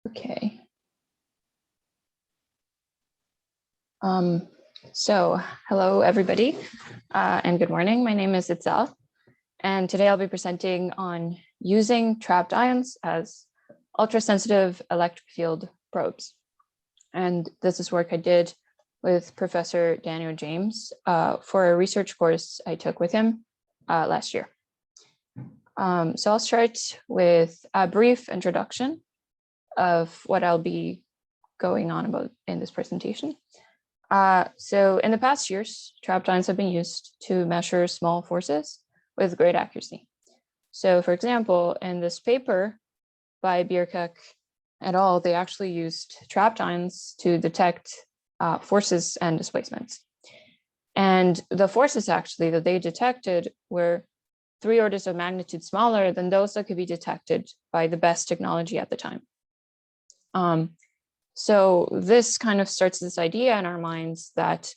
Okay. So hello, everybody, and good morning. My name is Itzal, and today I'll be presenting on using trapped ions as ultrasensitive electric field probes. And this is work I did with Professor Daniel James for a research course I took with him last year. So I'll start with a brief introduction of what I'll be going on about in this presentation. So in the past years, trapped ions have been used to measure small forces with great accuracy. So for example, in this paper by Bierkek et al., they actually used trapped ions to detect forces and displacements. And the forces actually that they detected were 3 orders of magnitude smaller than those that could be detected by the best technology at the time. So this kind of starts this idea in our minds that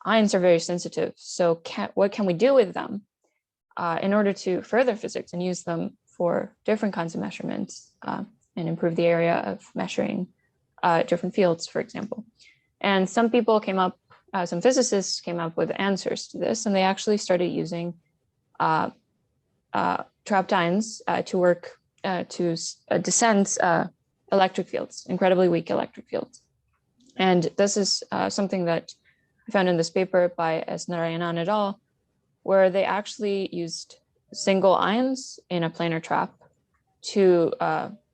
ions are very sensitive. So what can we do with them in order to further physics and use them for different kinds of measurements and improve the area of measuring different fields, for example. And some people came up, some physicists came up with answers to this, and they actually started using trapped ions to work to descend electric fields, incredibly weak electric fields. And this is something that I found in this paper by S. Narayanan et al., where they actually used single ions in a planar trap to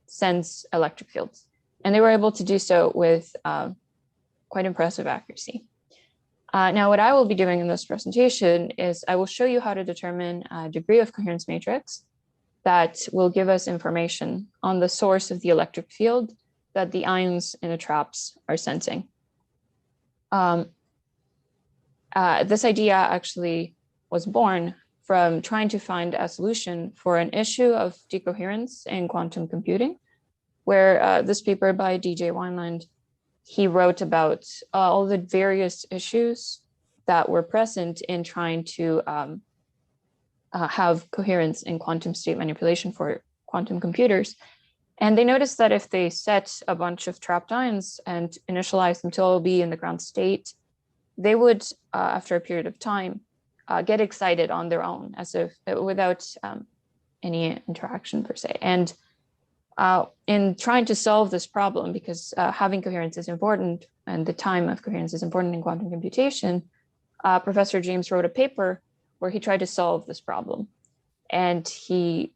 sense electric fields. And they were able to do so with quite impressive accuracy. Now, what I will be doing in this presentation is I will show you how to determine a degree of coherence matrix that will give us information on the source of the electric field that the ions in the traps are sensing. This idea actually was born from trying to find a solution for an issue of decoherence in quantum computing, where this paper by D.J. Wineland, he wrote about all the various issues that were present in trying to have coherence in quantum state manipulation for quantum computers. And they noticed that if they set a bunch of trapped ions and initialize them to all be in the ground state, they would, after a period of time, get excited on their own, as if without any interaction per se. And in trying to solve this problem, because having coherence is important and the time of coherence is important in quantum computation, Professor James wrote a paper where he tried to solve this problem. And he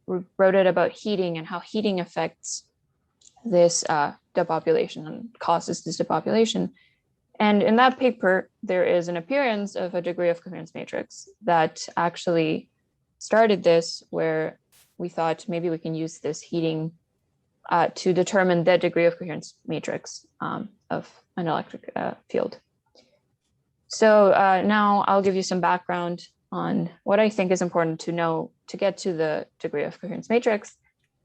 wrote it about heating and how heating affects this depopulation and causes this depopulation. And in that paper, there is an appearance of a degree of coherence matrix that actually started this, where we thought maybe we can use this heating to determine the degree of coherence matrix of an electric field. So now I'll give you some background on what I think is important to know to get to the degree of coherence matrix.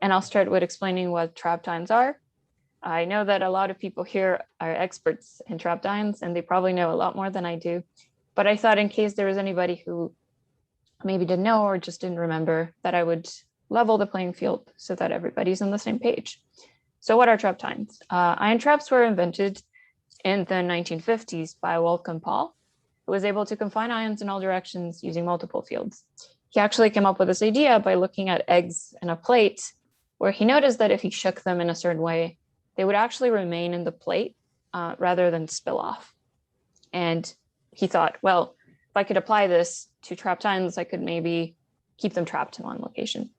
And I'll start with explaining what trapped ions are. I know that a lot of people here are experts in trapped ions, and they probably know a lot more than I do. But I thought in case there was anybody who maybe didn't know or just didn't remember, that I would level the playing field so that everybody's on the same page. So what are trapped ions? Ion traps were invented in the 1950s by Wolfgang Paul, who was able to confine ions in all directions using multiple fields. He actually came up with this idea by looking at eggs in a plate, where he noticed that if he shook them in a certain way, they would actually remain in the plate rather than spill off. And he thought, well, if I could apply this to trapped ions, I could maybe keep them trapped in one location.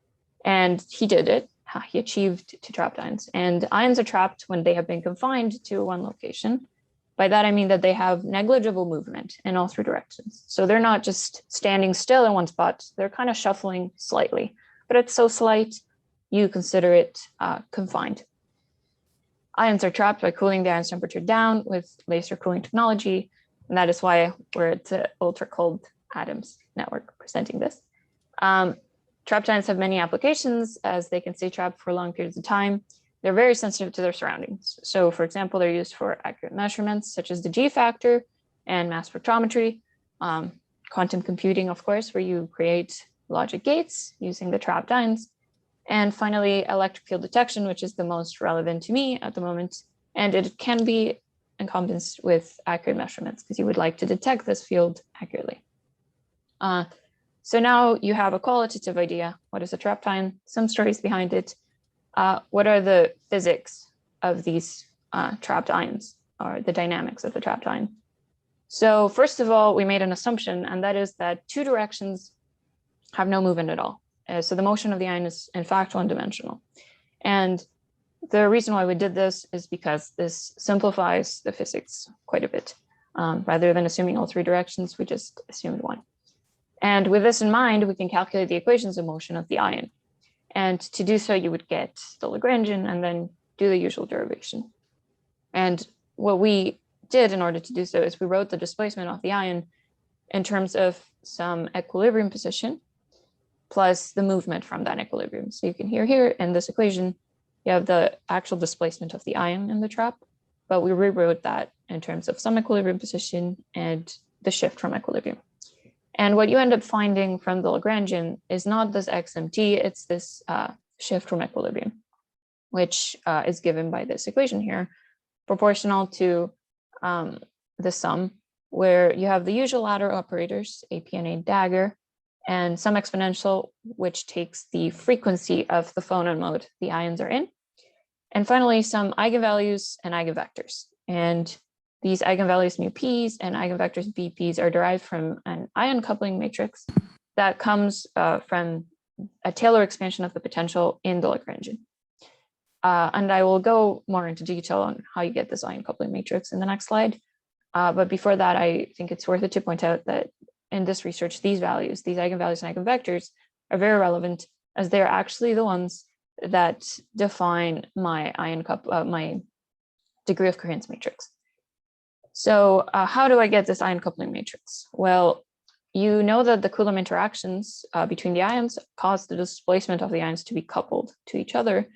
And he did it. He achieved to trapped ions. And ions are trapped when they have been confined to one location. By that, I mean that they have negligible movement in all 3 directions. So they're not just standing still in one spot. They're kind of shuffling slightly, but it's so slight, you consider it confined. Ions are trapped by cooling the ion's temperature down with laser cooling technology. And that is why we're at the ultra cold atoms network presenting this. Trapped ions have many applications, as they can stay trapped for long periods of time. They're very sensitive to their surroundings. So for example, they're used for accurate measurements such as the G factor and mass spectrometry, quantum computing, of course, where you create logic gates using the trapped ions, And finally, electric field detection, which is the most relevant to me at the moment. And it can be encompassed with accurate measurements because you would like to detect this field accurately. So now you have a qualitative idea. What is a trapped ion? Some stories behind it. What are the physics of these trapped ions, or the dynamics of the trapped ion? So first of all, we made an assumption, and that is that two directions have no movement at all. So the motion of the ion is in fact one-dimensional. And the reason why we did this is because this simplifies the physics quite a bit. Rather than assuming all three directions, we just assumed one. And with this in mind, we can calculate the equations of motion of the ion. And to do so, you would get the Lagrangian and then do the usual derivation. And what we did in order to do so is we wrote the displacement of the ion in terms of some equilibrium position plus the movement from that equilibrium. So you can hear here in this equation, you have the actual displacement of the ion in the trap, but we rewrote that in terms of some equilibrium position and the shift from equilibrium. And what you end up finding from the Lagrangian is not this xmt, it's this shift from equilibrium, which is given by this equation here, proportional to the sum, where you have the usual ladder operators, a p and a dagger, and some exponential, which takes the frequency of the phonon mode the ions are in. And finally, some eigenvalues and eigenvectors. And these eigenvalues mu p's and eigenvectors bp's are derived from an ion coupling matrix that comes from a Taylor expansion of the potential in the Lagrangian. And I will go more into detail on how you get this ion coupling matrix in the next slide. But before that, I think it's worth it to point out that in this research, these values, these eigenvalues and eigenvectors, are very relevant as they're actually the ones that define my my degree of coherence matrix. So how do I get this ion coupling matrix? Well, you know that the Coulomb interactions between the ions cause the displacement of the ions to be coupled to each other.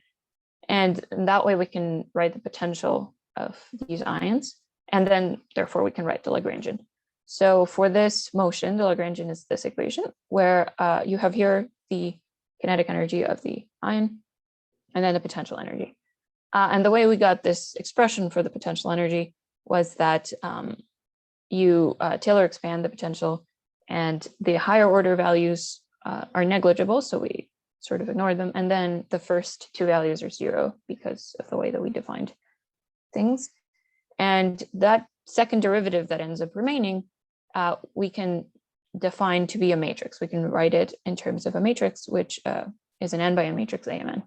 And that way we can write the potential of these ions. And then therefore we can write the Lagrangian. So for this motion, the Lagrangian is this equation where you have here the kinetic energy of the ion and then the potential energy. And the way we got this expression for the potential energy was that you Taylor expand the potential, and the higher order values are negligible, so we sort of ignore them. And then the first two values are 0 because of the way that we defined things. And that second derivative that ends up remaining, we can define to be a matrix. We can write it in terms of a matrix, which is an n by n matrix AMN,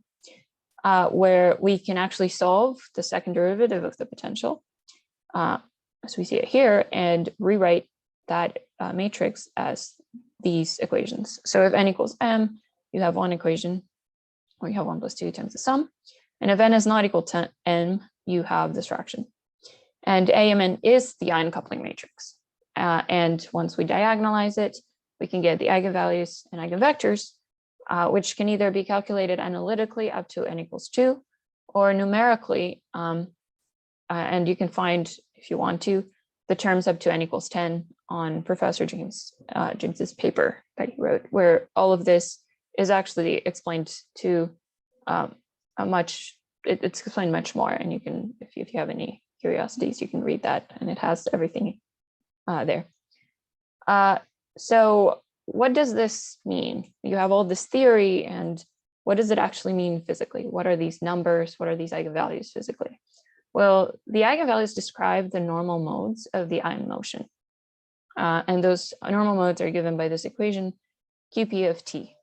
where we can actually solve the second derivative of the potential, as we see it here, and rewrite that matrix as these equations. So if n equals m, you have one equation, or you have 1 plus 2 times the sum. And if n is not equal to m, you have this fraction. And AMN is the ion coupling matrix. And once we diagonalize it, we can get the eigenvalues and eigenvectors, which can either be calculated analytically up to n equals 2, or numerically, and you can find, if you want to, the terms up to n equals 10 on Professor James's paper that he wrote, where all of this is actually explained to it's explained much more. And you can, if you have any curiosities, you can read that, and it has everything there. So what does this mean? You have all this theory, and what does it actually mean physically? What are these numbers? What are these eigenvalues physically? Well, the eigenvalues describe the normal modes of the ion motion. And those normal modes are given by this equation, QP of t,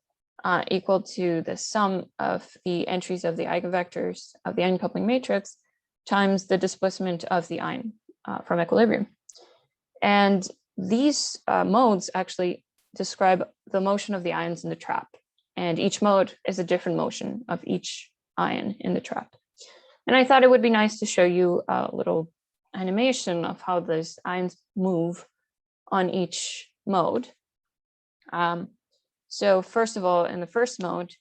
equal to the sum of the entries of the eigenvectors of the ion coupling matrix times the displacement of the ion from equilibrium. And these modes actually describe the motion of the ions in the trap. And each mode is a different motion of each ion in the trap. And I thought it would be nice to show you a little animation of how those ions move on each mode. So first of all, in the first mode,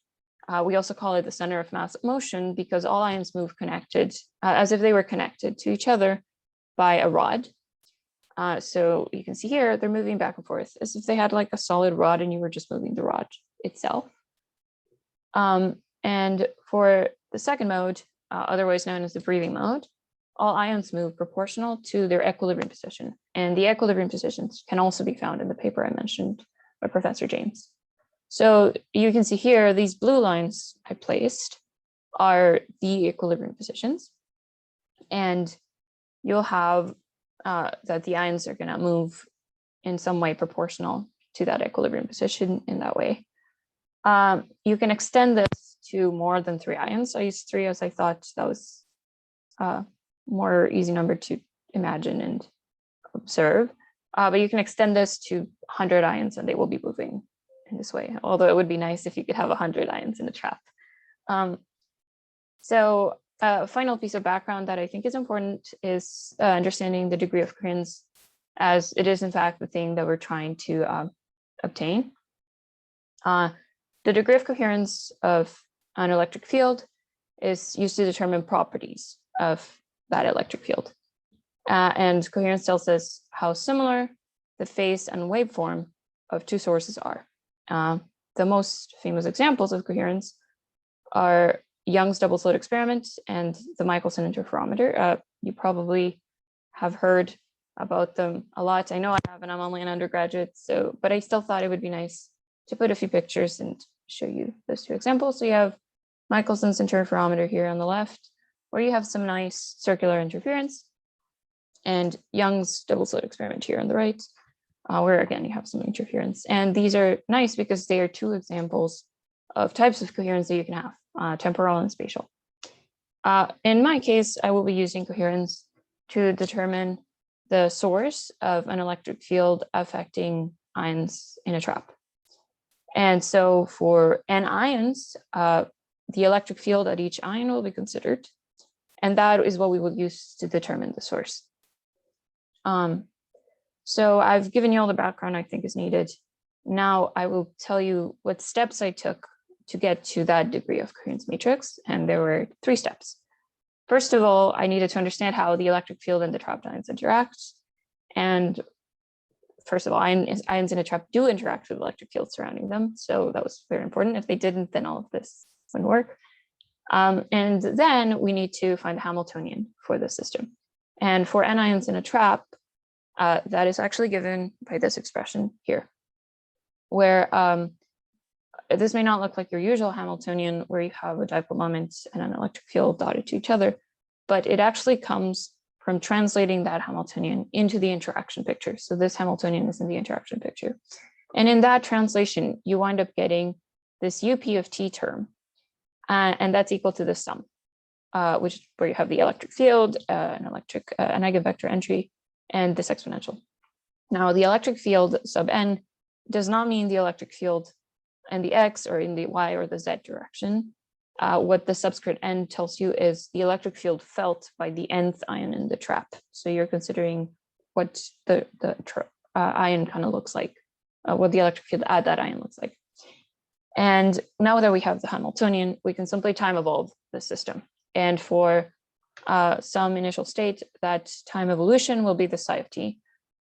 we also call it the center of mass of motion because all ions move connected, as if they were connected to each other by a rod. So you can see here, they're moving back and forth as if they had like a solid rod and you were just moving the rod itself. And for the second mode, otherwise known as the breathing mode, all ions move proportional to their equilibrium position. And the equilibrium positions can also be found in the paper I mentioned by Professor James. So you can see here, these blue lines I placed are the equilibrium positions. And you'll have that the ions are going to move in some way proportional to that equilibrium position in that way. You can extend this to more than 3 ions. I used 3 as I thought that was a more easy number to imagine and observe. But you can extend this to 100 ions and they will be moving in this way. Although it would be nice if you could have 100 ions in a trap. So a final piece of background that I think is important is understanding the degree of coherence, as it is in fact the thing that we're trying to obtain. The degree of coherence of an electric field is used to determine properties of that electric field. And coherence tells us how similar the phase and waveform of 2 sources are. The most famous examples of coherence are Young's double slit experiment and the Michelson interferometer. You probably have heard about them a lot. I know I have, and I'm only an undergraduate, but I still thought it would be nice to put a few pictures and show you those 2 examples. So you have Michelson's interferometer here on the left, where you have some nice circular interference, and Young's double slit experiment here on the right, where again you have some interference. And these are nice because they are 2 examples of types of coherence that you can have, temporal and spatial. In my case, I will be using coherence to determine the source of an electric field affecting ions in a trap. And so for n ions, the electric field at each ion will be considered. And that is what we will use to determine the source. So I've given you all the background I think is needed. Now I will tell you what steps I took to get to that degree of coherence matrix. And there were 3 steps. First of all, I needed to understand how the electric field and the trapped ions interact. And first of all, ions in a trap do interact with the electric field surrounding them. So that was very important. If they didn't, then all of this wouldn't work. And then we need to find the Hamiltonian for the system. And for n ions in a trap, that is actually given by this expression here, where this may not look like your usual Hamiltonian where you have a dipole moment and an electric field dotted to each other, but it actually comes from translating that Hamiltonian into the interaction picture. So this Hamiltonian is in the interaction picture. And in that translation, you wind up getting this UP of T term, and that's equal to the sum, which where you have the electric field, an eigenvector entry, and this exponential. Now the electric field sub n does not mean the electric field in the x or in the y or the z direction. What the subscript n tells you is the electric field felt by the nth ion in the trap. So you're considering what the ion kind of looks like, what the electric field at that ion looks like. And now that we have the Hamiltonian, we can simply time evolve the system. And for some initial state, that time evolution will be the psi of t,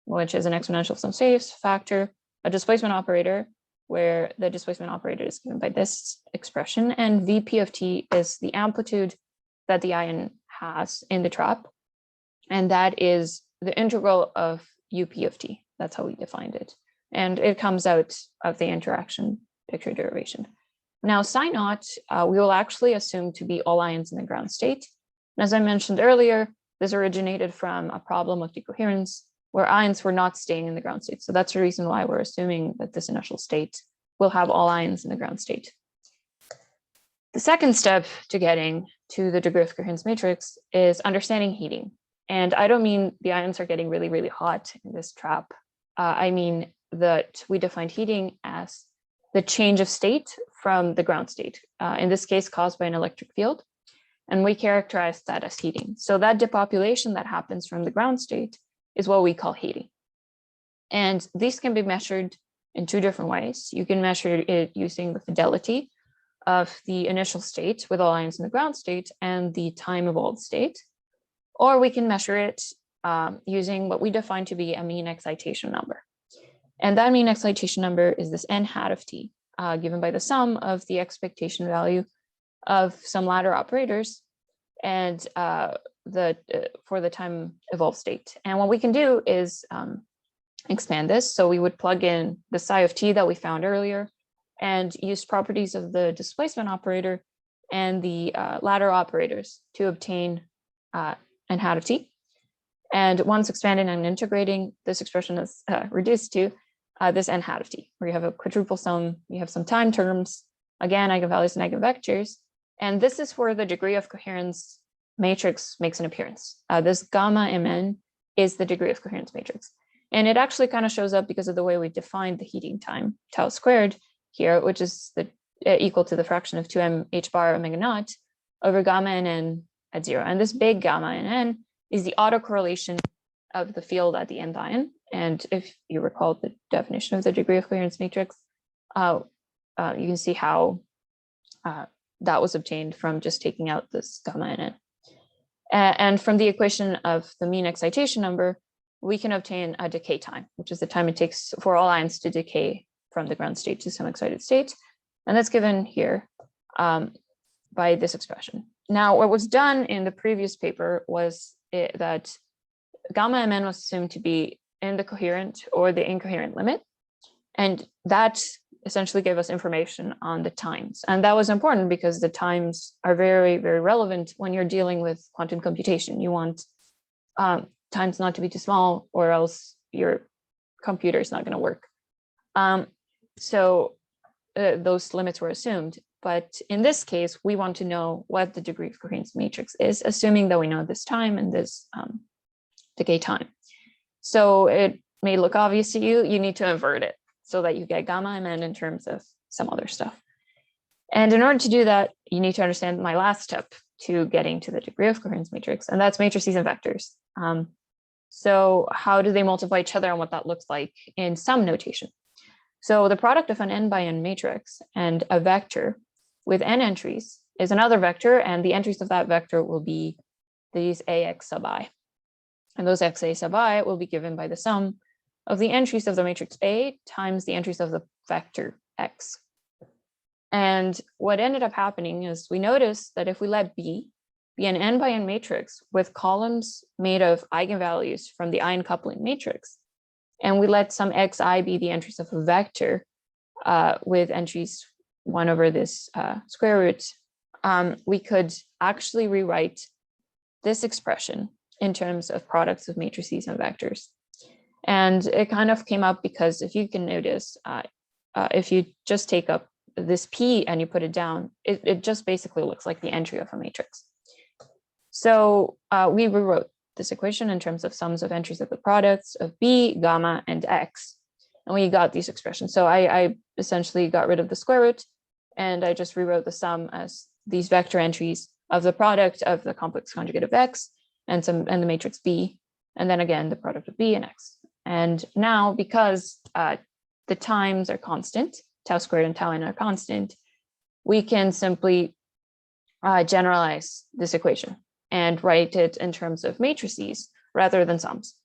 which is an exponential of some space factor, a displacement operator, where the displacement operator is given by this expression, and Vp of t is the amplitude that the ion has in the trap, and that is the integral of Up of t. That's how we defined it. And it comes out of the interaction picture derivation. Now, psi naught, we will actually assume to be all ions in the ground state. And as I mentioned earlier, this originated from a problem of decoherence where ions were not staying in the ground state. So that's the reason why we're assuming that this initial state will have all ions in the ground state. The second step to getting to the degree of coherence matrix is understanding heating. And I don't mean the ions are getting really, really hot in this trap. I mean that we defined heating as the change of state from the ground state, in this case caused by an electric field. And we characterize that as heating. So that depopulation that happens from the ground state is what we call heating. And these can be measured in 2 different ways. You can measure it using the fidelity of the initial state with all ions in the ground state and the time evolved state, or we can measure it using what we define to be a mean excitation number. And that mean excitation number is this n hat of t, given by the sum of the expectation value of some ladder operators and for the time evolved state. And what we can do is expand this. So we would plug in the psi of t that we found earlier and use properties of the displacement operator and the ladder operators to obtain n hat of t. And once expanding and integrating, this expression is reduced to this n hat of t, where you have a quadruple sum, you have some time terms, again, eigenvalues and eigenvectors. And this is where the degree of coherence matrix makes an appearance. This gamma mn is the degree of coherence matrix. And it actually kind of shows up because of the way we defined the heating time, tau squared here, which is equal to the fraction of 2m h bar omega naught over gamma nn at 0. And this big gamma nn is the autocorrelation of the field at the nth ion. And if you recall the definition of the degree of coherence matrix, you can see how that was obtained from just taking out this gamma nn. And from the equation of the mean excitation number, we can obtain a decay time, which is the time it takes for all ions to decay from the ground state to some excited state. And that's given here by this expression. Now, what was done in the previous paper was that gamma mn was assumed to be in the coherent or the incoherent limit. And that essentially gave us information on the times. And that was important because the times are very, very relevant when you're dealing with quantum computation. You want times not to be too small, or else your computer is not going to work. So those limits were assumed. But in this case, we want to know what the degree of coherence matrix is, assuming that we know this time and this decay time. So it may look obvious to you, you need to invert it so that you get gamma mn in terms of some other stuff. And in order to do that, you need to understand my last step to getting to the degree of coherence matrix, and that's matrices and vectors. So how do they multiply each other and what that looks like in sum notation? So the product of an n by n matrix and a vector with n entries is another vector, and the entries of that vector will be these ax sub I. And those xa sub I will be given by the sum of the entries of the matrix A times the entries of the vector x. And what ended up happening is we noticed that if we let B be an n by n matrix with columns made of eigenvalues from the ion coupling matrix, and we let some xi be the entries of a vector with entries 1 over this square root, we could actually rewrite this expression in terms of products of matrices and vectors. And it kind of came up because if you can notice, if you just take up this P and you put it down, it just basically looks like the entry of a matrix. So we rewrote this equation in terms of sums of entries of the products of B, gamma, and X. And we got these expressions. So I essentially got rid of the square root, and I just rewrote the sum as these vector entries of the product of the complex conjugate of X and the matrix B, and then again, the product of B and X. And now, because the times are constant, tau squared and tau n are constant, we can simply generalize this equation and write it in terms of matrices rather than sums.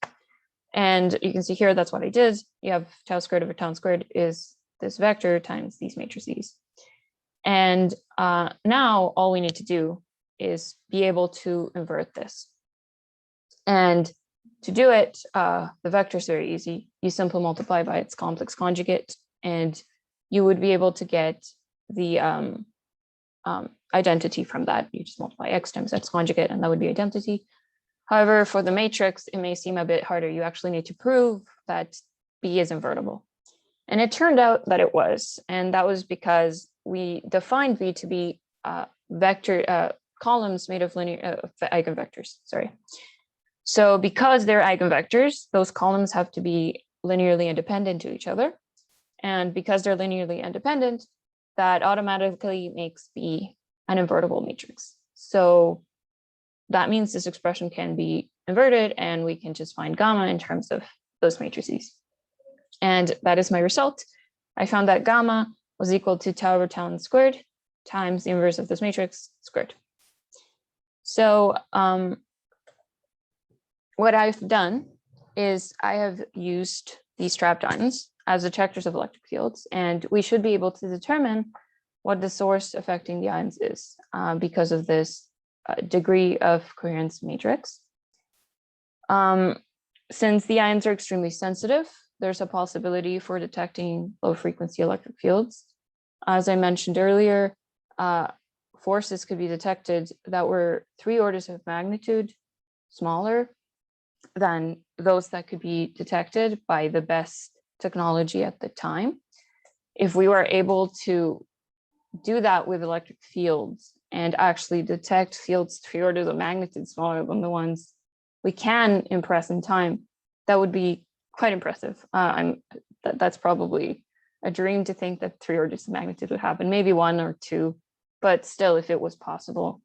And you can see here, that's what I did. You have tau squared over tau squared is this vector times these matrices. And now all we need to do is be able to invert this. And to do it, the vector is very easy. You simply multiply by its complex conjugate, and you would be able to get the identity from that. You just multiply x times x conjugate, and that would be identity. However, for the matrix, it may seem a bit harder. You actually need to prove that B is invertible. And it turned out that it was, and that was because we defined B to be vector columns made of linear eigenvectors, sorry. So because they're eigenvectors, those columns have to be linearly independent to each other. And because they're linearly independent, that automatically makes B an invertible matrix. So that means this expression can be inverted, and we can just find gamma in terms of those matrices. And that is my result. I found that gamma was equal to tau over tau n squared times the inverse of this matrix squared. So what I've done is I have used these trapped ions as detectors of electric fields, and we should be able to determine what the source affecting the ions is because of this degree of coherence matrix. Since the ions are extremely sensitive, there's a possibility for detecting low frequency electric fields. As I mentioned earlier, forces could be detected that were 3 orders of magnitude smaller than those that could be detected by the best technology at the time. If we were able to do that with electric fields and actually detect fields 3 orders of magnitude smaller than the ones we can impress in time, that would be quite impressive. That's probably a dream to think that 3 orders of magnitude would happen, maybe 1 or 2, but still, if it was possible,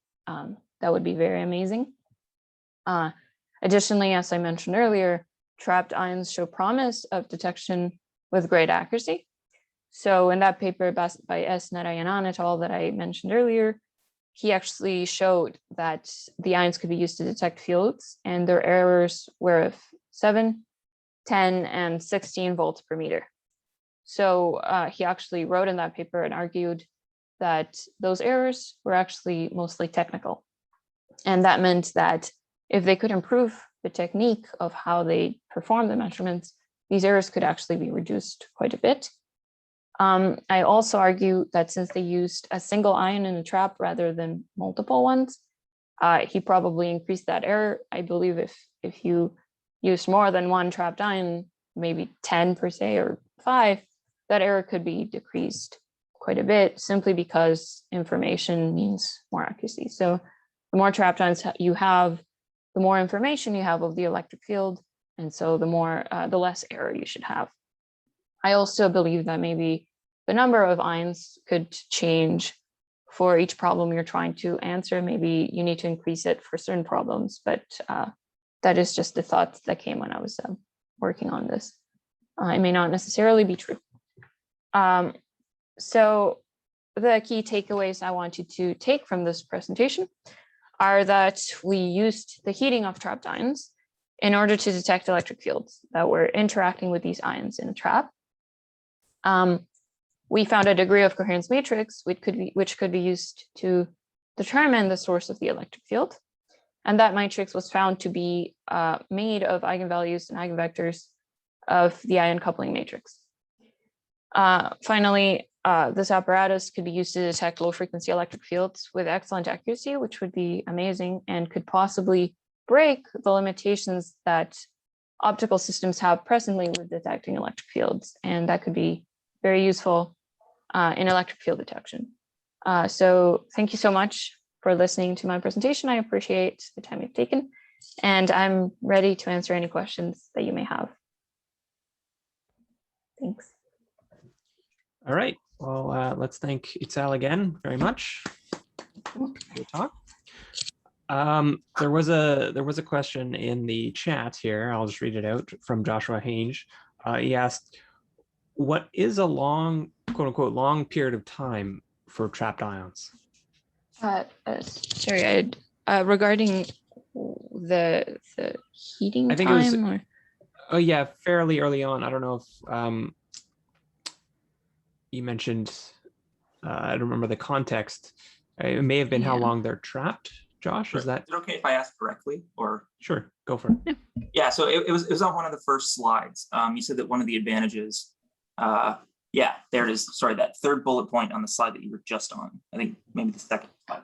that would be very amazing. Additionally, as I mentioned earlier, trapped ions show promise of detection with great accuracy. So in that paper by S. Narayanan et al. That I mentioned earlier, he actually showed that the ions could be used to detect fields, and their errors were of 7, 10, and 16 volts per meter. So he actually wrote in that paper and argued that those errors were actually mostly technical. And that meant that if they could improve the technique of how they perform the measurements, these errors could actually be reduced quite a bit. I also argue that since they used a single ion in a trap rather than multiple ones, he probably increased that error. I believe if you use more than one trapped ion, maybe 10 per se or 5, that error could be decreased quite a bit simply because information means more accuracy. So the more trapped ions you have, the more information you have of the electric field, and so the less error you should have. I also believe that maybe the number of ions could change for each problem you're trying to answer. Maybe you need to increase it for certain problems, but that is just the thought that came when I was working on this. It may not necessarily be true. So the key takeaways I want you to take from this presentation are that we used the heating of trapped ions in order to detect electric fields that were interacting with these ions in a trap. We found a degree of coherence matrix which could be used to determine the source of the electric field. And that matrix was found to be made of eigenvalues and eigenvectors of the ion coupling matrix. Finally, this apparatus could be used to detect low frequency electric fields with excellent accuracy, which would be amazing and could possibly break the limitations that optical systems have presently with detecting electric fields. And that could be very useful in electric field detection. So thank you so much for listening to my presentation. I appreciate the time you've taken, and I'm ready to answer any questions that you may have. Thanks. All right. Well, let's thank Itzal again very much for your talk. There was a question in the chat here. I'll just read it out from Joshua Hange. He asked, what is a long, quote unquote, long period of time for trapped ions? Sorry, regarding the heating I think time, it was, oh yeah, fairly early on. I don't know if you mentioned, I don't remember the context. It may have been how long they're trapped. Josh, sure. Is it okay if I ask directly, or? Sure, go for it. Yeah, so it was on one of the first slides. You said that one of the advantages, yeah, there it is. Sorry, that third bullet point on the slide that you were just on. I think maybe the second slide.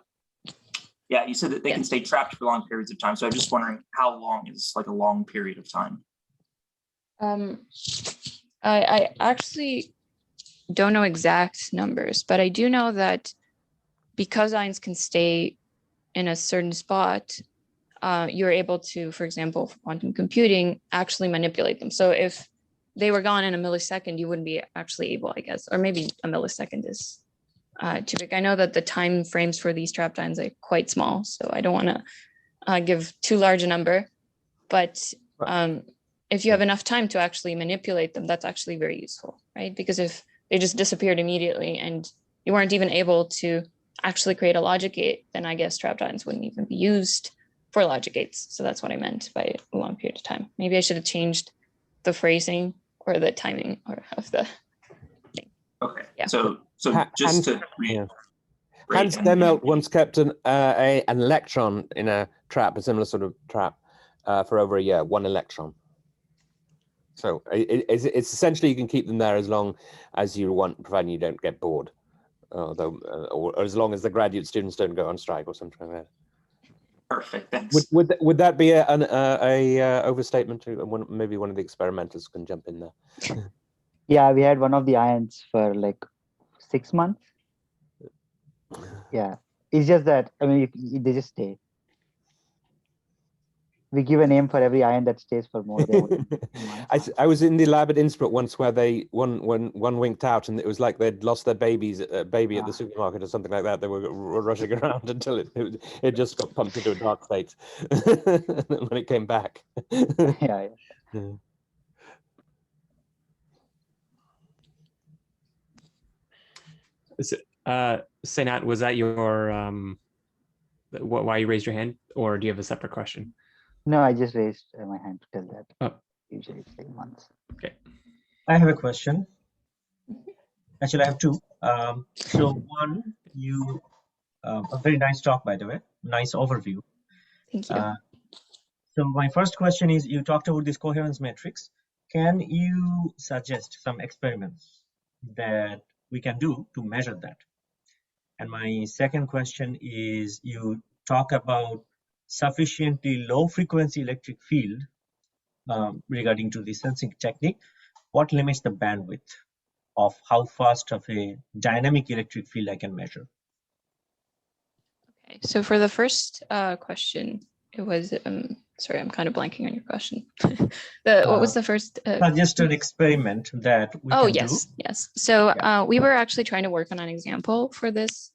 Yeah, you said that they can stay trapped for long periods of time. So I'm just wondering how long is like a long period of time? I actually don't know exact numbers, but I do know that because ions can stay in a certain spot, you're able to, for example, for quantum computing, actually manipulate them. So if they were gone in a millisecond, you wouldn't be actually able, I guess, or maybe a millisecond is too big. I know that the time frames for these trapped ions are quite small, so I don't want to give too large a number. But if you have enough time to actually manipulate them, that's actually very useful, right? Because if they just disappeared immediately and you weren't even able to actually create a logic gate, then I guess trapped ions wouldn't even be used for logic gates. So that's what I meant by a long period of time. Maybe I should have changed the phrasing or the timing of the thing. Okay, Yeah. so Hans- just to yeah. read Hans again. Demmelt once kept an electron in a trap, a similar sort of trap, for over a year, 1 electron. So it's essentially you can keep them there as long as you want, providing you don't get bored, although or as long as the graduate students don't go on strike or something like that. Perfect, thanks. Would that be an overstatement? Maybe one of the experimenters can jump in there. Yeah, we had one of the ions for like 6 months. Yeah, it's just that, I mean, they just stay. We give a name for every ion that stays for more than 1 month. I was in the lab at Innsbruck once where one winked out and it was like they'd lost their baby at the supermarket or something like that. They were rushing around until it just got pumped into a dark state when it came back. Yeah. Senat, was that your why you raised your hand, or do you have a separate question? No, I just raised my hand to tell that. Oh. Usually it's like months. Okay. I have a question. Actually, I have two. So one, a very nice talk, by the way, nice overview. Thank you. So my first question is, you talked about this coherence matrix. Can you suggest some experiments that we can do to measure that? And my second question is, you talk about sufficiently low frequency electric field regarding to the sensing technique. What limits the bandwidth of how fast of a dynamic electric field I can measure? Okay, so for the first question, it was, sorry, I'm kind of blanking on your question. What was the first? Suggest an experiment that we can yes, do. yes. So we were actually trying to work on an example for this.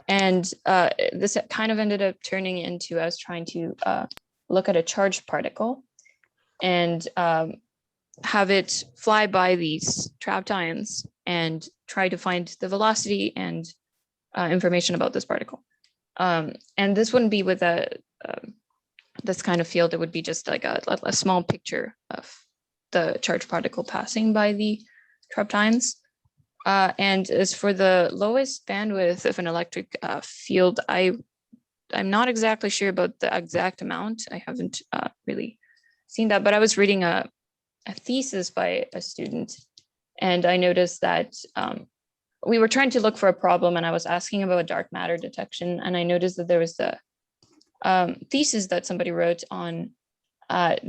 And this kind of ended up turning into us trying to look at a charged particle and have it fly by these trapped ions and try to find the velocity and information about this particle. And this wouldn't be with this kind of field. It would be just like a small picture of the charged particle passing by the trapped ions. And as for the lowest bandwidth of an electric field, I'm not exactly sure about the exact amount. I haven't really seen that, but I was reading a thesis by a student, and I noticed that we were trying to look for a problem, and I was asking about dark matter detection, and I noticed that there was a thesis that somebody wrote on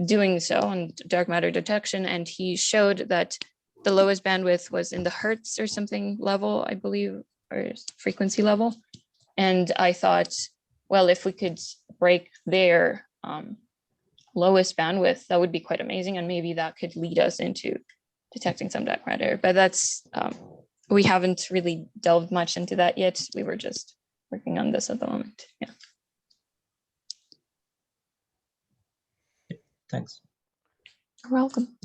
doing so on dark matter detection, and he showed that the lowest bandwidth was in the hertz or something level, I believe, or frequency level. And I thought, well, if we could break their lowest bandwidth, that would be quite amazing. And maybe that could lead us into detecting some dark matter. But that's, we haven't really delved much into that yet. We were just working on this at the moment. Yeah. Thanks. You're welcome.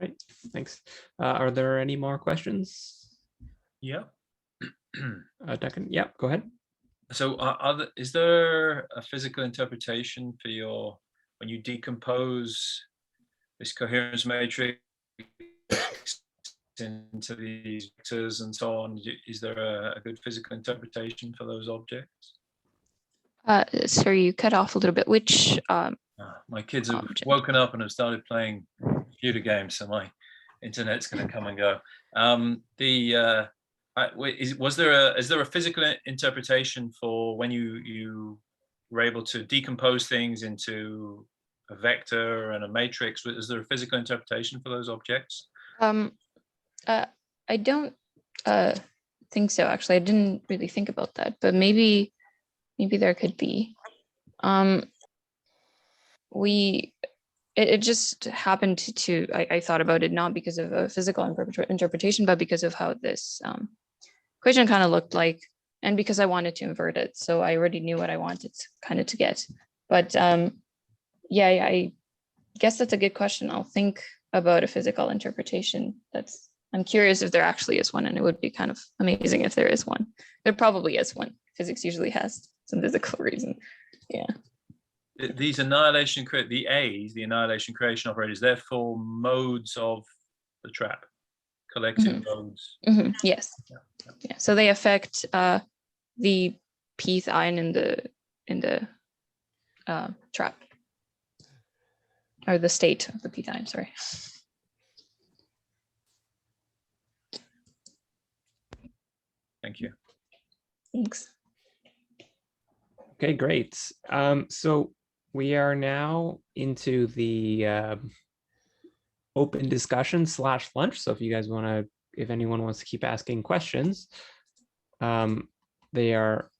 Right, thanks. Are there any more questions? Yeah. Duncan, yeah, go ahead. So is there a physical interpretation for when you decompose this coherence matrix into these vectors and so on? Is there a good physical interpretation for those objects? Sorry, you cut off a little bit. Which my kids have object? woken up and have started playing computer games, so my internet's going to come and go. Is there a physical interpretation for when you were able to decompose things into a vector and a matrix? Is there a physical interpretation for those objects? I don't think so. Actually, I didn't really think about that, but maybe there could be. It just happened to I thought about it not because of a physical interpretation, but because of how this equation kind of looked like, and because I wanted to invert it. So I already knew what I wanted kind of to get. But yeah, I guess that's a good question. I'll think about a physical interpretation. I'm curious if there actually is one, and it would be kind of amazing if there is one. There probably is one. Physics usually has some physical reason. Yeah. These annihilation the annihilation creation operators, they're for modes of the trap. collective modes. Yes. Yeah. So they affect the pth ion in the trap, or the state of the pth ion. Sorry. Thank you. Thanks. Okay, great. So we are now into the open discussion / lunch. So if you guys want to, if anyone wants to keep asking questions, they are